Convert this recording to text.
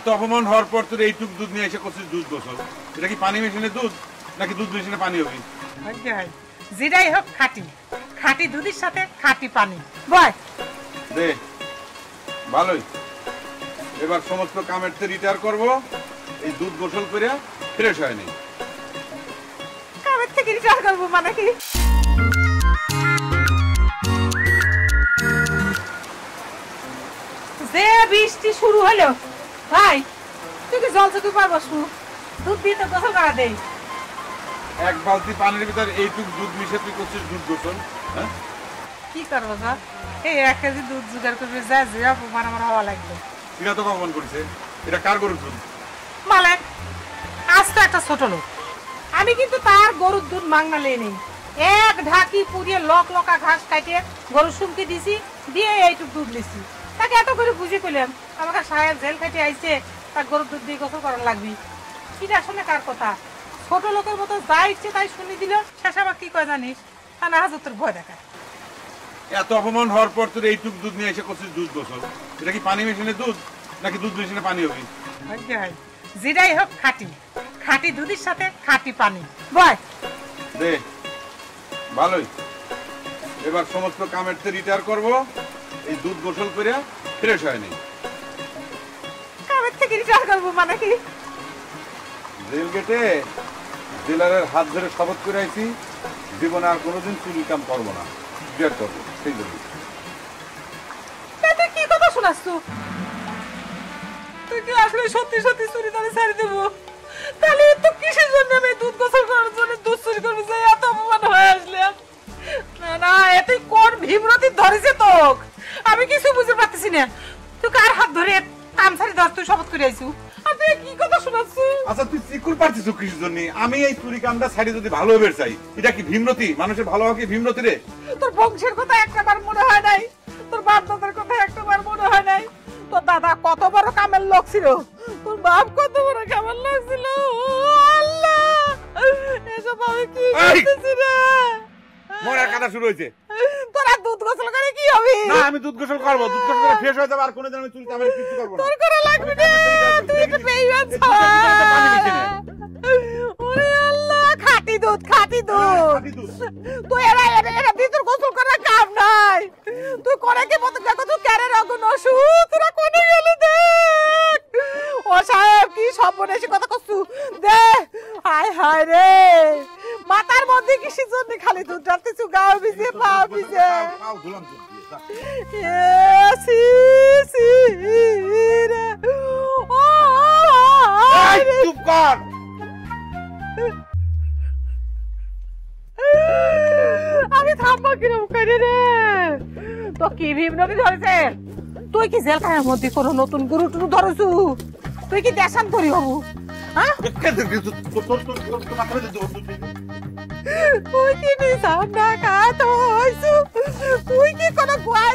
এত অপমান হওয়ার পর তোর এইটুক দুধ নিয়ে এসে করছিস দুধ গোসল। এটা কি পানি মেশিনে দুধ নাকি দুধ মেশিনে পানি হবে? যেটাই হোক খাঁটি খাঁটি দুধের সাথে খাঁটি পানি। বয় দে ভালোই। এবার সমস্ত কামের থেকে রিটায়ার করবো। এই দুধ গোসল করে ফ্রেশ হয়নি। কামের থেকে রিটায়ার করবো মানে কি? যে বৃষ্টি শুরু হলো ভাই, তুই কি জল চুকি পারবো? দুধ দিয়ে তো গোসল করা দেই। এক বালতি পানির ভিতর এইটুক দুধ মিশে তুই করছিস দুধ গোসল? হ্যাঁ কি করবো স্যার? এই 1 কেজি দুধ জোগাড় করবে যা যে অপমান আমার হওয়া লাগবে। এটা তো অপমান করছে। এটা কার গরুর দুধ? মালিক আজ তো একটা ছোট লোক, আমি কিন্তু তার গরুর দুধ মাংনা লেই নেই। এক ঢাকি পুড়িয়ে লকা ঘাস কাটিয়ে গরুর সুমকি দিছি, দিয়ে এইটুক দুধ নিছি। তাকে এত করে বুঝে পেলাম আমাকে সাহেব জেল খাইতে আইছে, তার গরুর দুধ দিয়ে গোসল করার লাগবি। কিটা শুনে কার কথা? ছোট লোকের মতো যা ইচ্ছে তাই শুনি দিল। শেষ আবার কি কয় জানিস? তা না হাজতের ভয় দেখায়। এত অপমান হওয়ার পর তোর এইটুক দুধ নিয়ে এসে করছিস দুধ গোসল। এটা কি পানি মেশিনে দুধ নাকি দুধ মেশিনে পানি হবে? যেটাই হোক খাঁটি খাঁটি দুধের সাথে খাঁটি পানি। বয় দে ভালোই। এবার সমস্ত কামের থেকে রিটায়ার করবো। এই দুধ গোসল করে ফ্রেশ হয়নি। কামের থেকে রিটায়ার করবো মানে কি? জেল গেটে জেলারের হাত ধরে শপথ করে আইছি জীবনে আর কোনোদিন চুরি কাম করবো না, রিটায়ার করবো। সেই জন্য তুই কি কথা শোনাস? তুই কি আসলে সত্যি সত্যি চুরি করে ছাড়ি দেবো? তাহলে তো কিসের জন্য আমি দুধ গোসল করার জন্য দুধ চুরি করবো? যে এত অপমান হয়ে আসলাম। না না, এতে কোন ভীমরতি ধরেছে তোক? আমি কিছু বুঝতে পারতেছি না। তুই কার হাত ধরে কাম ছাড়ি ধর তুই শপথ করে আইছু? আর তুই কি কথা শোনাচ্ছ? আচ্ছা তুই চিকুল পারছিস কিসের জন্য? আমি এই চুরি কামটা ছাড়ি যদি ভালো হবে চাই, এটা কি ভীমরতি? মানুষের ভালো হওয়া কি ভীমরতি রে? তোর বংশের কথা একটাবার মনে হয় নাই? তোর বাপ দাদার কথা একটাবার মনে হয় নাই? তোর দাদা কত বড় কামের লোক ছিল, তোর বাপ কত বড় কামের লোক ছিল। আল্লাহ, এসব আমি কি করতেছি রে? মরার কাটা শুরু হয়েছে। তোরা দুধ গোসল করে কি হবে? না আমি দুধ গোসল করবো। দুধ গোসল করে ফ্রেশ হয়ে যাবে। আর কোনোদিন আমি চুরি কামের কিছু করবো না। তোর করে লাগবে না। তুই একটু বেইমান ছা। ওরে আল্লাহ, খাঁটি দুধ খাঁটি দুধ। তুই এরা ভিতর গোসল করার কাম নাই। তুই করে কি মত দেখো তুই কেরে রগন অসু তোরা কোনে গেলি দেখ। ও সাহেব কি সর্বনেশী কথা কছু দে। হায় হায় রে, মাথার মধ্যে কিসের জন্য খালি দুধ ঢালতেছু? গাও ভিজে পা ভিজে। পাও ধুলাম দুধ দিয়ে। এ সি সি রে। ও চুপ কর। আমি থামবো কিরম করে রে? তো কি ভীমরতি ধরেছে? তুই কি জেলখানার মধ্যে কোনো নতুন গুরু টুরু ধরেছু? তুই কি দেশান্তরি হবু? হ্যাঁ তুই কি নিশান না কাত হইছু? তুই কি কোনো গুয়া